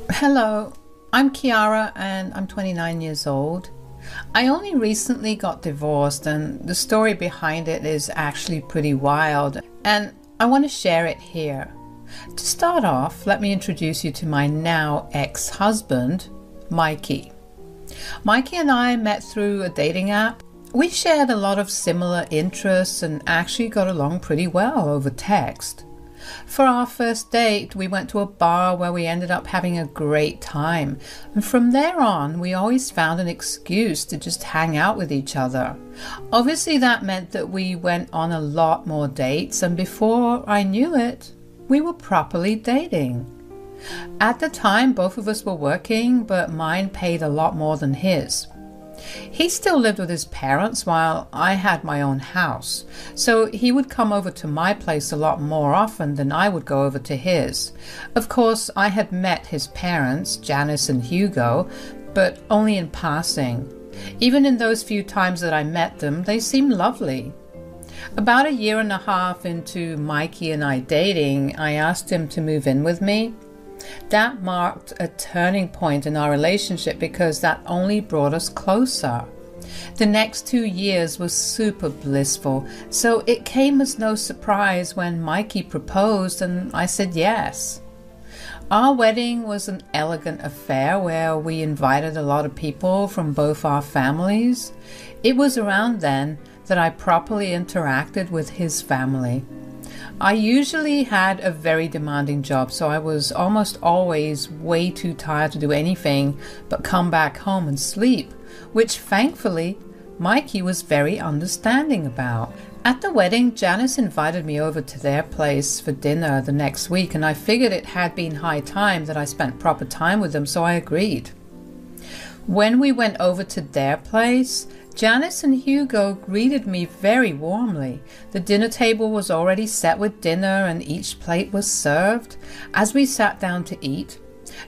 Hello, I'm Kiara and I'm 29 years old. I only recently got divorced and the story behind it is actually pretty wild and I want to share it here. To start off, let me introduce you to my now ex-husband, Mikey. Mikey and I met through a dating app. We shared a lot of similar interests and actually got along pretty well over text. For our first date, we went to a bar where we ended up having a great time. And from there on, we always found an excuse to just hang out with each other. Obviously, that meant that we went on a lot more dates, and before I knew it, we were properly dating. At the time, both of us were working, but mine paid a lot more than his. He still lived with his parents while I had my own house, so he would come over to my place a lot more often than I would go over to his. Of course, I had met his parents, Janice and Hugo, but only in passing. Even in those few times that I met them, they seemed lovely. About a year and a half into Mikey and I dating, I asked him to move in with me. That marked a turning point in our relationship because that only brought us closer. The next 2 years was super blissful, so it came as no surprise when Mikey proposed and I said yes. Our wedding was an elegant affair where we invited a lot of people from both our families. It was around then that I properly interacted with his family. I usually had a very demanding job, so I was almost always way too tired to do anything but come back home and sleep, which thankfully Mikey was very understanding about. At the wedding, Janice invited me over to their place for dinner the next week, and I figured it had been high time that I spent proper time with them, so I agreed. When we went over to their place, Janice and Hugo greeted me very warmly. The dinner table was already set with dinner and each plate was served. As we sat down to eat,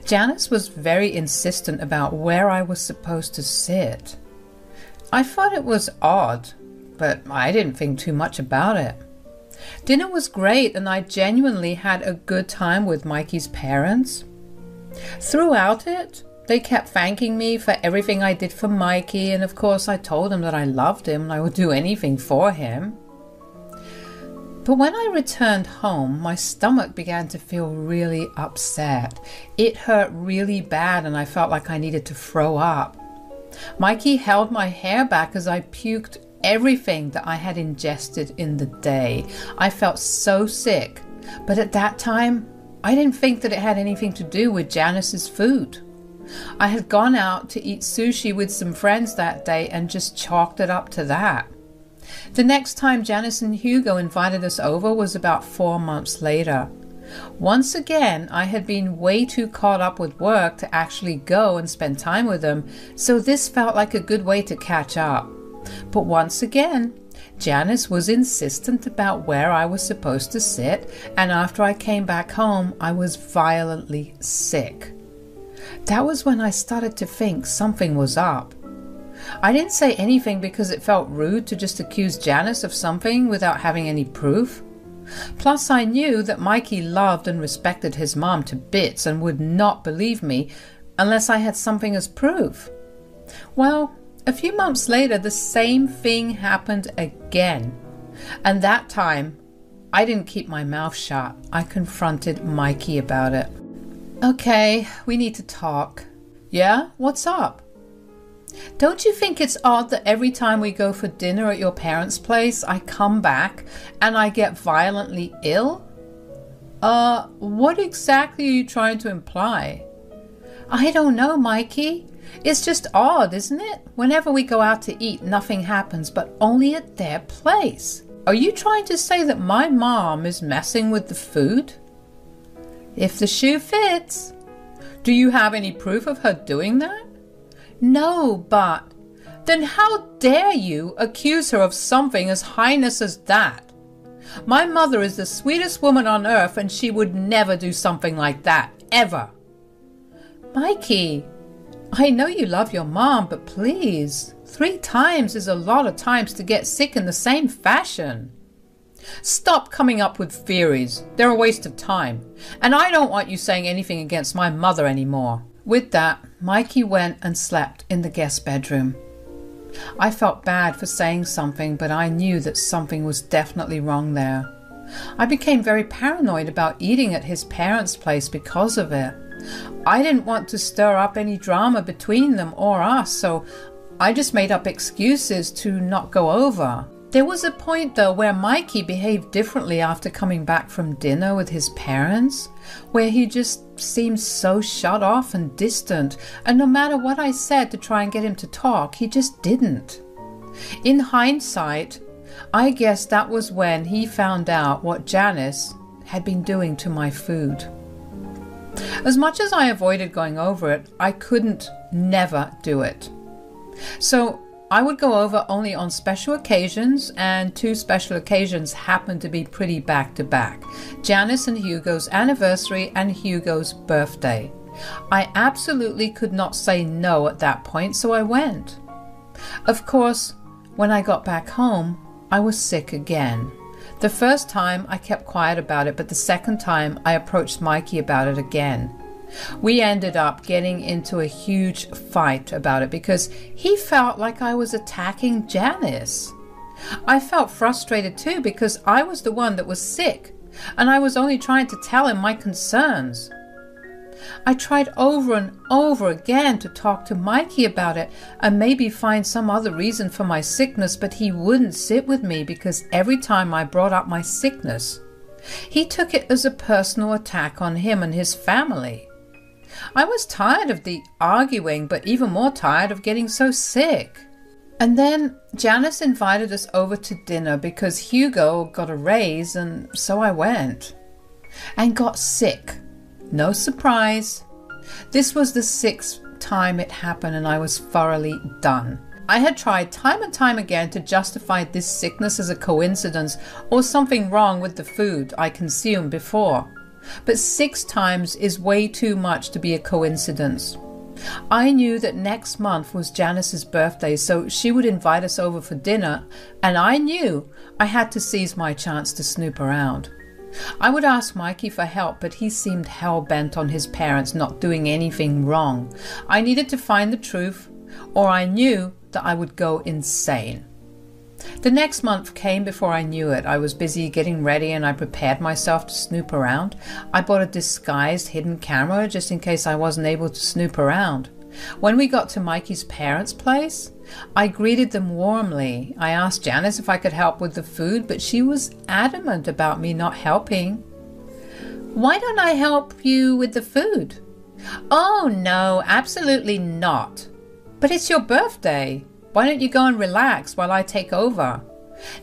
Janice was very insistent about where I was supposed to sit. I thought it was odd, but I didn't think too much about it. Dinner was great and I genuinely had a good time with Mikey's parents. Throughout it, they kept thanking me for everything I did for Mikey, and of course I told them that I loved him and I would do anything for him. But when I returned home, my stomach began to feel really upset. It hurt really bad and I felt like I needed to throw up. Mikey held my hair back as I puked everything that I had ingested in the day. I felt so sick, but at that time, I didn't think that it had anything to do with Janice's food. I had gone out to eat sushi with some friends that day and just chalked it up to that. The next time Janice and Hugo invited us over was about 4 months later. Once again, I had been way too caught up with work to actually go and spend time with them, so this felt like a good way to catch up. But once again, Janice was insistent about where I was supposed to sit, and after I came back home, I was violently sick. That was when I started to think something was up. I didn't say anything because it felt rude to just accuse Janice of something without having any proof. Plus, I knew that Mikey loved and respected his mom to bits and would not believe me unless I had something as proof. Well, a few months later, the same thing happened again. And that time, I didn't keep my mouth shut. I confronted Mikey about it. Okay, we need to talk. Yeah? What's up? Don't you think it's odd that every time we go for dinner at your parents' place, I come back and I get violently ill? What exactly are you trying to imply? I don't know, Mikey. It's just odd, isn't it? Whenever we go out to eat, nothing happens, but only at their place. Are you trying to say that my mom is messing with the food? If the shoe fits. Do you have any proof of her doing that? No, but then how dare you accuse her of something as heinous as that? My mother is the sweetest woman on earth and she would never do something like that, ever. Mikey, I know you love your mom, but please, 3 times is a lot of times to get sick in the same fashion. Stop coming up with theories. They're a waste of time. And I don't want you saying anything against my mother anymore. With that, Mikey went and slept in the guest bedroom. I felt bad for saying something, but I knew that something was definitely wrong there. I became very paranoid about eating at his parents' place because of it. I didn't want to stir up any drama between them or us, so I just made up excuses to not go over. There was a point though where Mikey behaved differently after coming back from dinner with his parents, where he just seemed so shut off and distant, and no matter what I said to try and get him to talk, he just didn't. In hindsight, I guess that was when he found out what Janice had been doing to my food. As much as I avoided going over it, I couldn't never do it. So I would go over only on special occasions, and 2 special occasions happened to be pretty back to back. Janice and Hugo's anniversary and Hugo's birthday. I absolutely could not say no at that point, so I went. Of course, when I got back home, I was sick again. The first time I kept quiet about it, but the second time I approached Mikey about it again. We ended up getting into a huge fight about it because he felt like I was attacking Janice. I felt frustrated too because I was the one that was sick and I was only trying to tell him my concerns. I tried over and over again to talk to Mikey about it and maybe find some other reason for my sickness, but he wouldn't sit with me because every time I brought up my sickness, he took it as a personal attack on him and his family. I was tired of the arguing, but even more tired of getting so sick. And then Janice invited us over to dinner because Hugo got a raise, and so I went. And got sick. No surprise. This was the 6th time it happened and I was thoroughly done. I had tried time and time again to justify this sickness as a coincidence or something wrong with the food I consumed before. But 6 times is way too much to be a coincidence. I knew that next month was Janice's birthday, so she would invite us over for dinner, and I knew I had to seize my chance to snoop around. I would ask Mikey for help, but he seemed hell-bent on his parents not doing anything wrong. I needed to find the truth, or I knew that I would go insane. The next month came before I knew it. I was busy getting ready and I prepared myself to snoop around. I bought a disguised hidden camera just in case I wasn't able to snoop around. When we got to Mikey's parents' place, I greeted them warmly. I asked Janice if I could help with the food, but she was adamant about me not helping. "Why don't I help you with the food?" "Oh, no, absolutely not." "But it's your birthday. Why don't you go and relax while I take over?"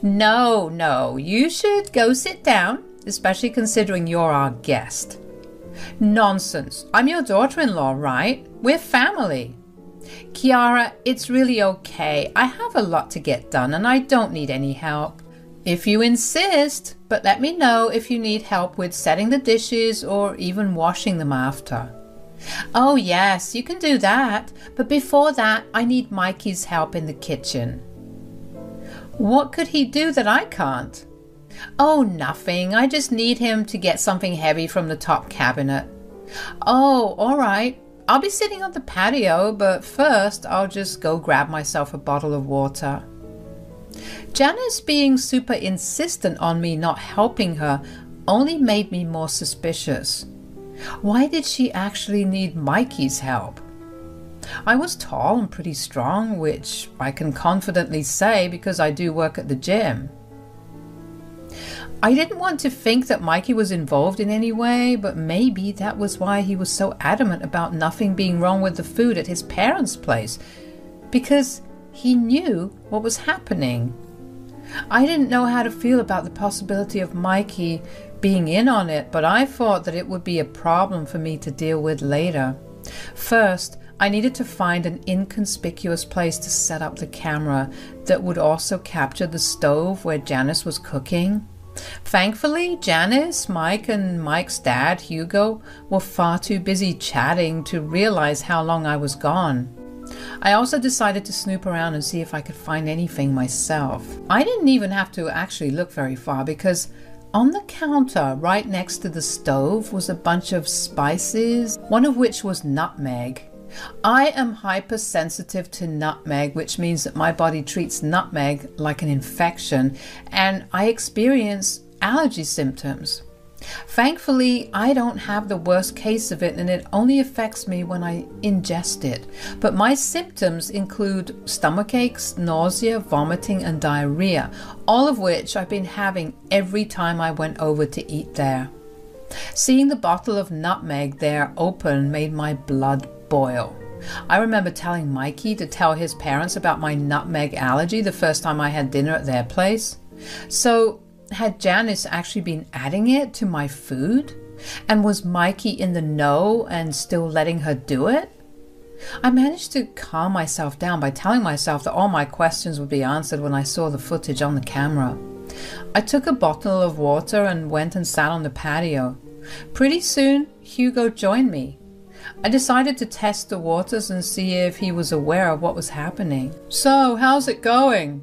No, you should go sit down, especially considering you're our guest." "Nonsense. I'm your daughter-in-law, right? We're family." "Kiara, it's really okay. I have a lot to get done and I don't need any help." "If you insist, but let me know if you need help with setting the dishes or even washing them after." "Oh yes, you can do that, but before that I need Mikey's help in the kitchen." "What could he do that I can't?" "Oh, nothing. I just need him to get something heavy from the top cabinet." "Oh, all right. I'll be sitting on the patio, but first I'll just go grab myself a bottle of water." Janice being super insistent on me not helping her only made me more suspicious. Why did she actually need Mikey's help? I was tall and pretty strong, which I can confidently say because I do work at the gym. I didn't want to think that Mikey was involved in any way, but maybe that was why he was so adamant about nothing being wrong with the food at his parents' place, because he knew what was happening. I didn't know how to feel about the possibility of Mikey being in on it, but I thought that it would be a problem for me to deal with later. First, I needed to find an inconspicuous place to set up the camera that would also capture the stove where Janice was cooking. Thankfully, Janice, Mike, and Mike's dad, Hugo, were far too busy chatting to realize how long I was gone. I also decided to snoop around and see if I could find anything myself. I didn't even have to actually look very far because on the counter right next to the stove was a bunch of spices, one of which was nutmeg. I am hypersensitive to nutmeg, which means that my body treats nutmeg like an infection, and I experience allergy symptoms. Thankfully, I don't have the worst case of it, and it only affects me when I ingest it. But my symptoms include stomach aches, nausea, vomiting, and diarrhea, all of which I've been having every time I went over to eat there. Seeing the bottle of nutmeg there open made my blood boil. I remember telling Mikey to tell his parents about my nutmeg allergy the first time I had dinner at their place. So, had Janice actually been adding it to my food? And was Mikey in the know and still letting her do it? I managed to calm myself down by telling myself that all my questions would be answered when I saw the footage on the camera. I took a bottle of water and went and sat on the patio. Pretty soon, Hugo joined me. I decided to test the waters and see if he was aware of what was happening. "So, how's it going?"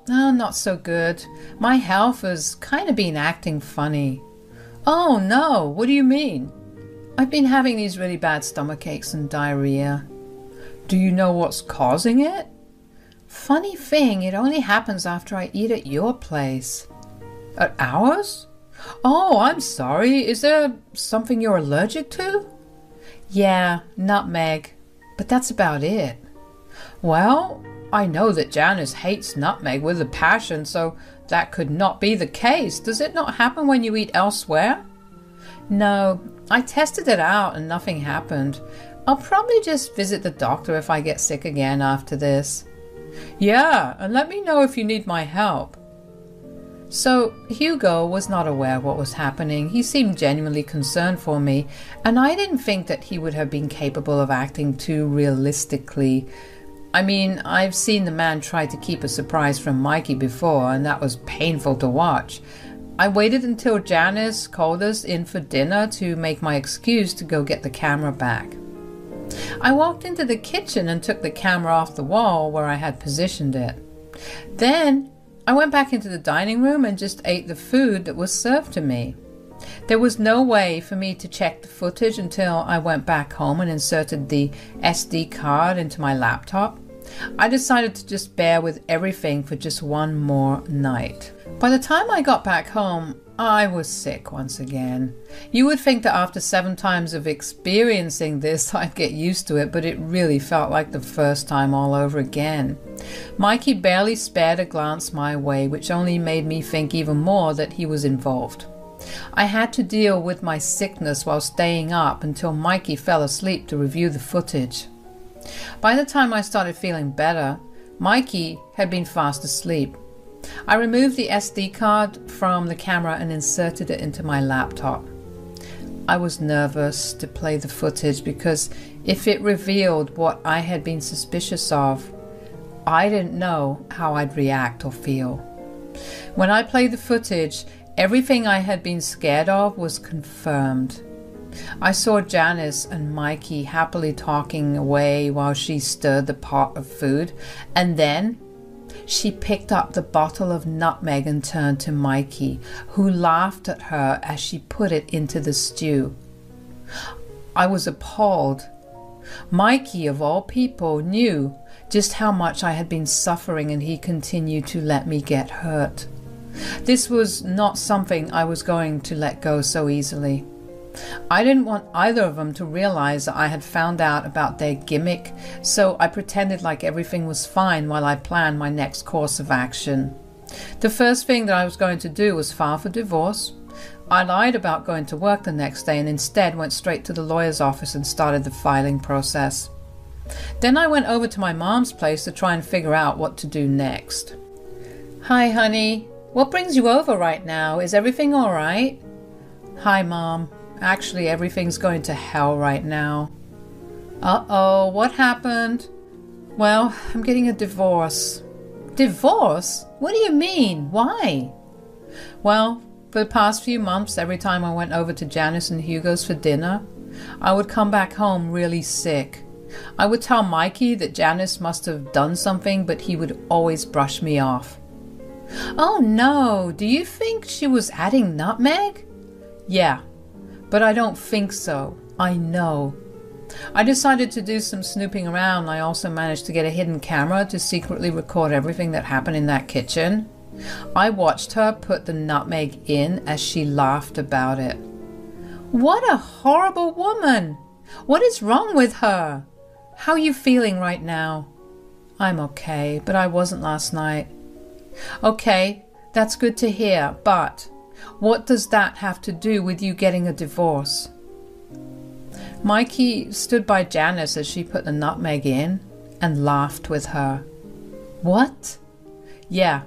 "Oh, not so good. My health has kind of been acting funny." "Oh no, what do you mean?" "I've been having these really bad stomach aches and diarrhea." "Do you know what's causing it?" "Funny thing, it only happens after I eat at your place." "At ours? Oh, I'm sorry. Is there something you're allergic to?" "Yeah, nutmeg. But that's about it." "Well, I know that Janice hates nutmeg with a passion, so that could not be the case. Does it not happen when you eat elsewhere?" "No, I tested it out and nothing happened. I'll probably just visit the doctor if I get sick again after this." "Yeah, and let me know if you need my help." So Hugo was not aware of what was happening. He seemed genuinely concerned for me, and I didn't think that he would have been capable of acting too realistically. I mean, I've seen the man try to keep a surprise from Mikey before, and that was painful to watch. I waited until Janice called us in for dinner to make my excuse to go get the camera back. I walked into the kitchen and took the camera off the wall where I had positioned it. Then I went back into the dining room and just ate the food that was served to me. There was no way for me to check the footage until I went back home and inserted the SD card into my laptop. I decided to just bear with everything for just one more night. By the time I got back home, I was sick once again. You would think that after 7 times of experiencing this, I'd get used to it, but it really felt like the first time all over again. Mikey barely spared a glance my way, which only made me think even more that he was involved. I had to deal with my sickness while staying up until Mikey fell asleep to review the footage. By the time I started feeling better, Mikey had been fast asleep. I removed the SD card from the camera and inserted it into my laptop. I was nervous to play the footage because if it revealed what I had been suspicious of, I didn't know how I'd react or feel. When I played the footage, everything I had been scared of was confirmed. I saw Janice and Mikey happily talking away while she stirred the pot of food, and then she picked up the bottle of nutmeg and turned to Mikey, who laughed at her as she put it into the stew. I was appalled. Mikey, of all people, knew just how much I had been suffering, and he continued to let me get hurt. This was not something I was going to let go so easily. I didn't want either of them to realize that I had found out about their gimmick, so I pretended like everything was fine while I planned my next course of action. The first thing that I was going to do was file for divorce. I lied about going to work the next day and instead went straight to the lawyer's office and started the filing process. Then I went over to my mom's place to try and figure out what to do next. "Hi, honey. What brings you over right now? Is everything all right?" "Hi, Mom. Actually, everything's going to hell right now." "Uh-oh, what happened?" "Well, I'm getting a divorce." "Divorce? What do you mean? Why?" "Well, for the past few months, every time I went over to Janice and Hugo's for dinner, I would come back home really sick. I would tell Mikey that Janice must have done something, but he would always brush me off. Oh no, do you think she was adding nutmeg? Yeah, but I don't think so. I know. I decided to do some snooping around. I also managed to get a hidden camera to secretly record everything that happened in that kitchen. I watched her put the nutmeg in as she laughed about it. What a horrible woman! What is wrong with her? How are you feeling right now? I'm okay, but I wasn't last night. Okay, that's good to hear, but what does that have to do with you getting a divorce? Mikey stood by Janice as she put the nutmeg in and laughed with her. What? Yeah,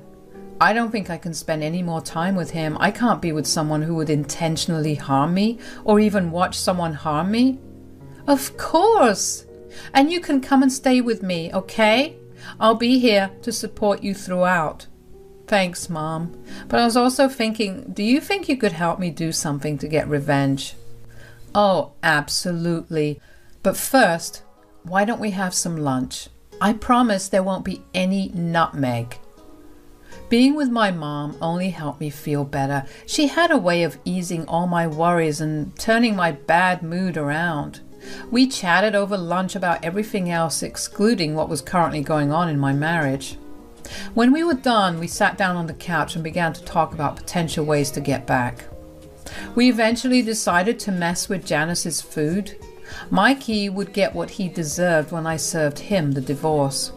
I don't think I can spend any more time with him. I can't be with someone who would intentionally harm me or even watch someone harm me. Of course! And you can come and stay with me, okay? I'll be here to support you throughout. Thanks, Mom. But I was also thinking, do you think you could help me do something to get revenge? Oh, absolutely. But first, why don't we have some lunch? I promise there won't be any nutmeg. Being with my mom only helped me feel better. She had a way of easing all my worries and turning my bad mood around. We chatted over lunch about everything else, excluding what was currently going on in my marriage. When we were done, we sat down on the couch and began to talk about potential ways to get back. We eventually decided to mess with Janice's food. Mikey would get what he deserved when I served him the divorce.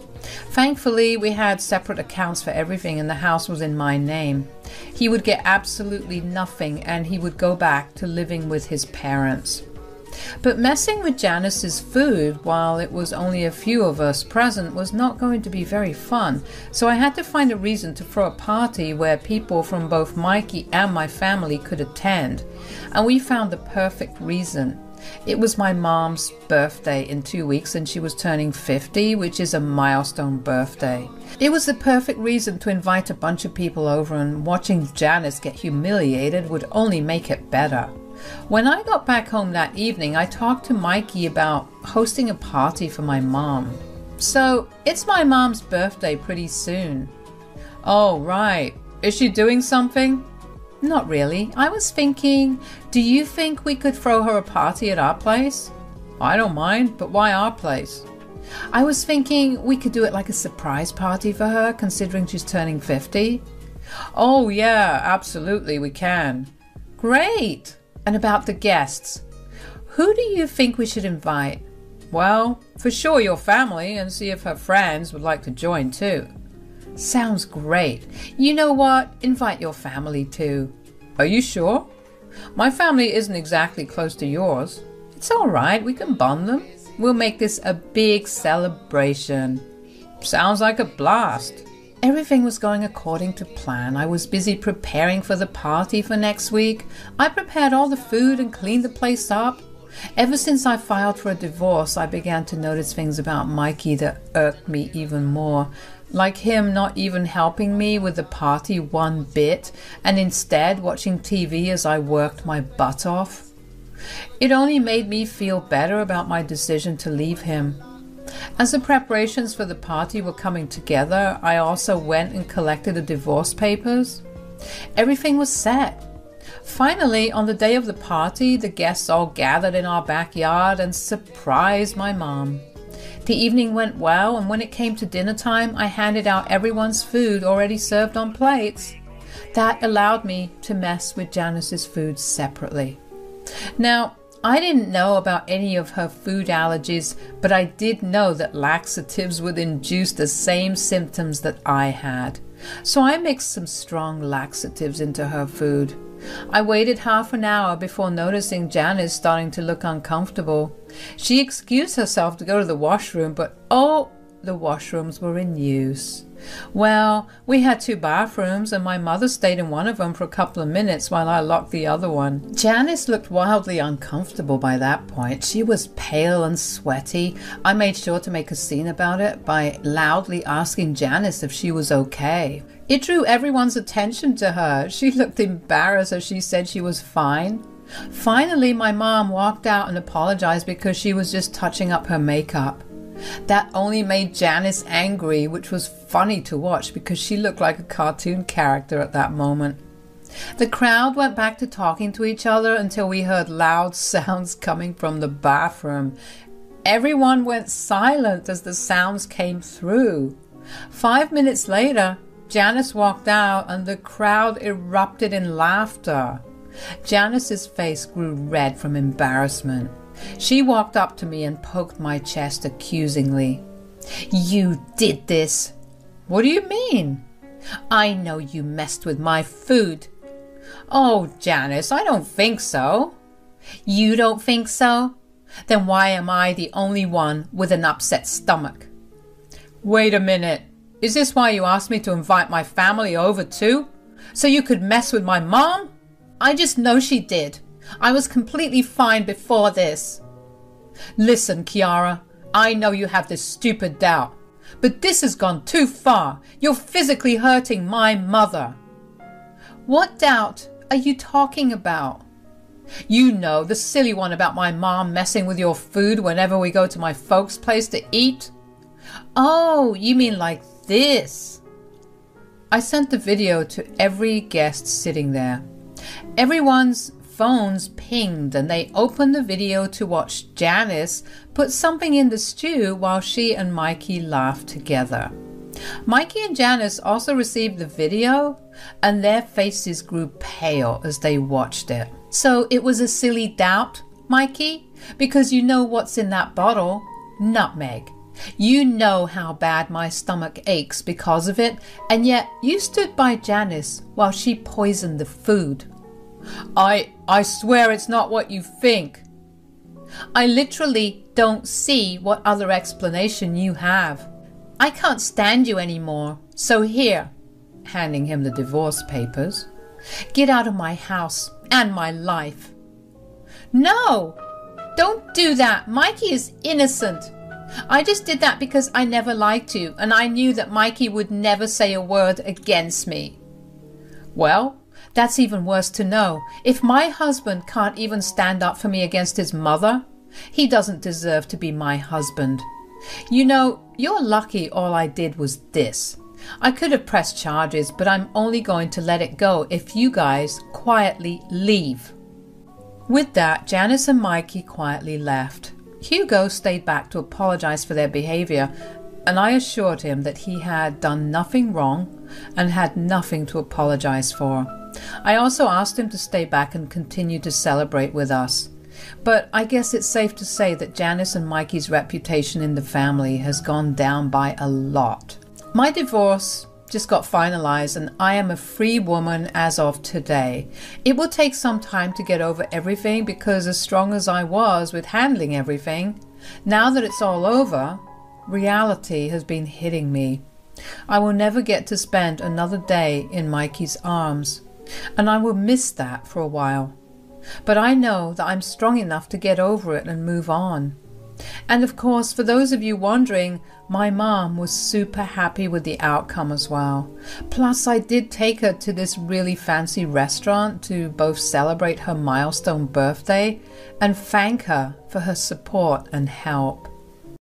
Thankfully, we had separate accounts for everything and the house was in my name. He would get absolutely nothing and he would go back to living with his parents. But messing with Janice's food while it was only a few of us present was not going to be very fun, so I had to find a reason to throw a party where people from both Mikey and my family could attend, and we found the perfect reason. It was my mom's birthday in 2 weeks and she was turning 50, which is a milestone birthday. It was the perfect reason to invite a bunch of people over, and watching Janice get humiliated would only make it better. When I got back home that evening, I talked to Mikey about hosting a party for my mom. So, it's my mom's birthday pretty soon. Oh, right. Is she doing something? Not really. I was thinking, do you think we could throw her a party at our place? I don't mind, but why our place? I was thinking we could do it like a surprise party for her, considering she's turning 50. Oh, yeah, absolutely, we can. Great! And about the guests, who do you think we should invite? Well, for sure your family, and see if her friends would like to join too. Sounds great. You know what? Invite your family too. Are you sure? My family isn't exactly close to yours. It's all right, we can bond them. We'll make this a big celebration. Sounds like a blast. Everything was going according to plan. I was busy preparing for the party for next week. I prepared all the food and cleaned the place up. Ever since I filed for a divorce, I began to notice things about Mikey that irked me even more. Like him not even helping me with the party one bit, and instead watching TV as I worked my butt off. It only made me feel better about my decision to leave him. As the preparations for the party were coming together, I also went and collected the divorce papers. Everything was set. Finally, on the day of the party, the guests all gathered in our backyard and surprised my mom. The evening went well, and when it came to dinner time, I handed out everyone's food already served on plates. That allowed me to mess with Janice's food separately. Now, I didn't know about any of her food allergies, but I did know that laxatives would induce the same symptoms that I had. So I mixed some strong laxatives into her food. I waited half an hour before noticing Janice starting to look uncomfortable. She excused herself to go to the washroom, but oh, the washrooms were in use. Well, we had 2 bathrooms and my mother stayed in one of them for a couple of minutes while I locked the other one. Janice looked wildly uncomfortable by that point. She was pale and sweaty. I made sure to make a scene about it by loudly asking Janice if she was okay. It drew everyone's attention to her. She looked embarrassed as she said she was fine. Finally, my mom walked out and apologized because she was just touching up her makeup. That only made Janice angry, which was funny to watch because she looked like a cartoon character at that moment. The crowd went back to talking to each other until we heard loud sounds coming from the bathroom. Everyone went silent as the sounds came through. 5 minutes later, Janice walked out and the crowd erupted in laughter. Janice's face grew red from embarrassment. She walked up to me and poked my chest accusingly. "You did this." "What do you mean?" "I know you messed with my food." "Oh, Janice, I don't think so." "You don't think so? Then why am I the only one with an upset stomach?" "Wait a minute. Is this why you asked me to invite my family over too? So you could mess with my mom?" "I just know she did. I was completely fine before this." "Listen, Kiara, I know you have this stupid doubt, but this has gone too far. You're physically hurting my mother." "What doubt are you talking about?" "You know, the silly one about my mom messing with your food whenever we go to my folks' place to eat." "Oh, you mean like this?" I sent the video to every guest sitting there. Everyone's phones pinged and they opened the video to watch Janice put something in the stew while she and Mikey laughed together. Mikey and Janice also received the video and their faces grew pale as they watched it. "So it was a silly doubt, Mikey? Because you know what's in that bottle? Nutmeg. You know how bad my stomach aches because of it, and yet you stood by Janice while she poisoned the food." I swear it's not what you think." "I literally don't see what other explanation you have. I can't stand you anymore, so here," handing him the divorce papers, "get out of my house and my life." "No, don't do that. Mikey is innocent. I just did that because I never liked you and I knew that Mikey would never say a word against me." "Well, that's even worse to know. If my husband can't even stand up for me against his mother, he doesn't deserve to be my husband. You know, you're lucky all I did was this. I could have pressed charges, but I'm only going to let it go if you guys quietly leave." With that, Janice and Mikey quietly left. Hugo stayed back to apologize for their behavior, and I assured him that he had done nothing wrong and had nothing to apologize for. I also asked him to stay back and continue to celebrate with us. But I guess it's safe to say that Janice and Mikey's reputation in the family has gone down by a lot. My divorce just got finalized and I am a free woman as of today. It will take some time to get over everything because as strong as I was with handling everything, now that it's all over, reality has been hitting me. I will never get to spend another day in Mikey's arms, and I will miss that for a while. But I know that I'm strong enough to get over it and move on. And of course, for those of you wondering, my mom was super happy with the outcome as well. Plus, I did take her to this really fancy restaurant to both celebrate her milestone birthday and thank her for her support and help.